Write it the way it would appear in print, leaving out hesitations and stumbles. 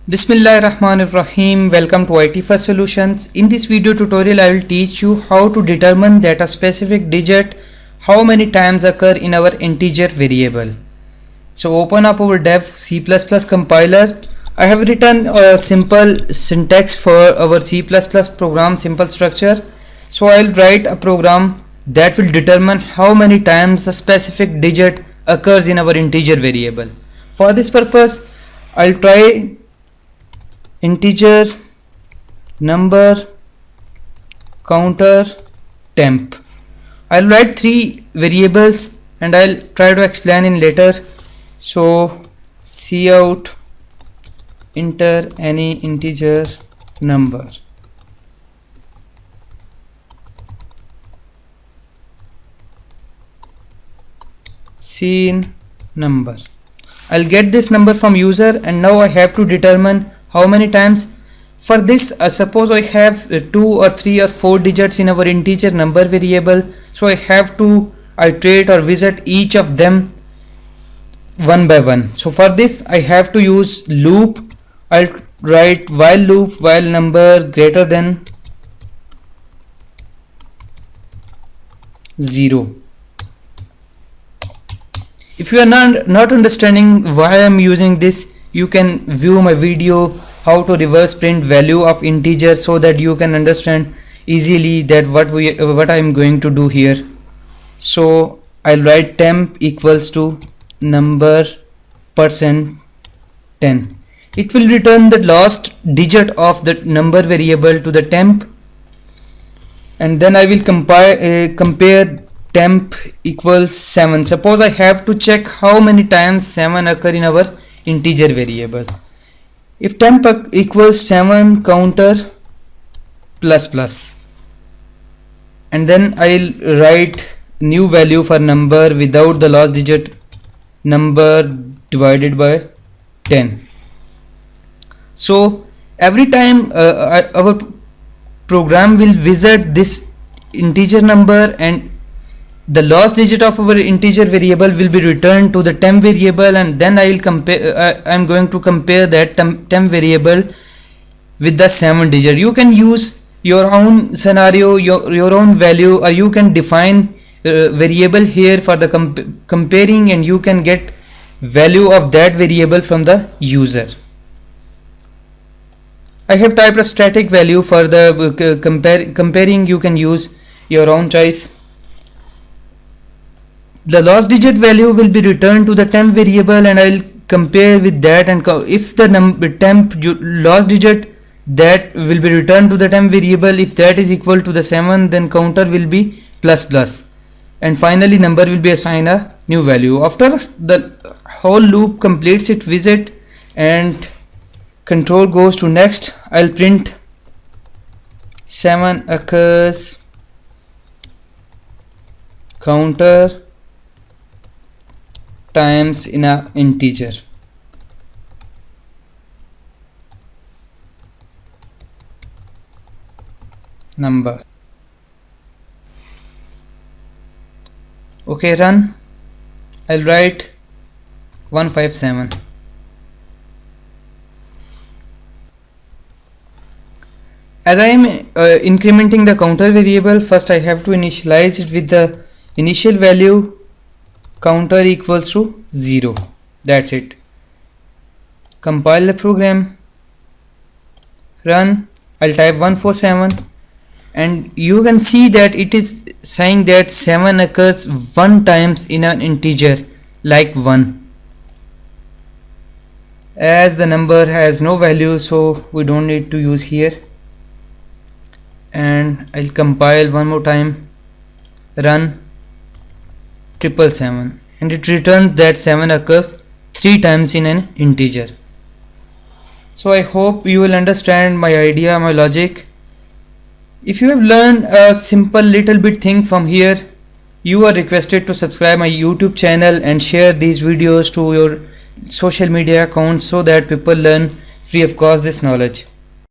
Bismillahirrahmanirrahim. Welcome to IT First Solutions. In this video tutorial, I will teach you how to determine that a specific digit how many times occur in our integer variable. So open up our dev C++ compiler. I have written a simple syntax for our C++ program, simple structure. So I will write a program that will determine how many times a specific digit occurs in our integer variable. For this purpose, I'll try integer, number, counter, temp. I'll write three variables and I'll try to explain in later. So cout enter any integer number. Scene number. I'll get this number from user, and now I have to determine how many times. For this, suppose I have 2 or 3 or 4 digits in our integer number variable, so I have to iterate or visit each of them one by one. So for this I have to use loop. I'll write while loop while number greater than 0. If you are not understanding why I am using this, you can view my video how to reverse print value of integer, so that you can understand easily that what I am going to do here. So I'll write temp equals to number %10. It will return the last digit of the number variable to the temp, and then I will compare temp equals 7. Suppose I have to check how many times 7 occur in our integer variable. If temp equals 7, counter plus, and then I'll write new value for number without the last digit, number divided by 10. So every time our program will visit this integer number, and the last digit of our integer variable will be returned to the temp variable, and then I will compare. I'm going to compare that temp variable with the 7 digit. You can use your own scenario, your own value, or you can define variable here for the comparing, and you can get value of that variable from the user. I have typed a static value for the comparing. You can use your own choice. The last digit value will be returned to the temp variable, and I'll compare with that, and if the temp last digit that will be returned to the temp variable, if that is equal to the 7, then counter will be plus, and finally number will be assigned a new value. After the whole loop completes its visit and control goes to next, I'll print 7 occurs, counter times in a integer. Number. Okay, run. I'll write 157. As I am incrementing the counter variable, first I have to initialize it with the initial value counter equals to 0. That's it. Compile the program, run. I'll type 147, and you can see that it is saying that 7 occurs 1 times in an integer, like 1. As the number has no value, so we don't need to use here. And I'll compile one more time, run 777, and it returns that 7 occurs 3 times in an integer. So I hope you will understand my idea, my logic. If you have learned a simple little bit thing from here, you are requested to subscribe my YouTube channel and share these videos to your social media accounts, so that people learn free of cost this knowledge.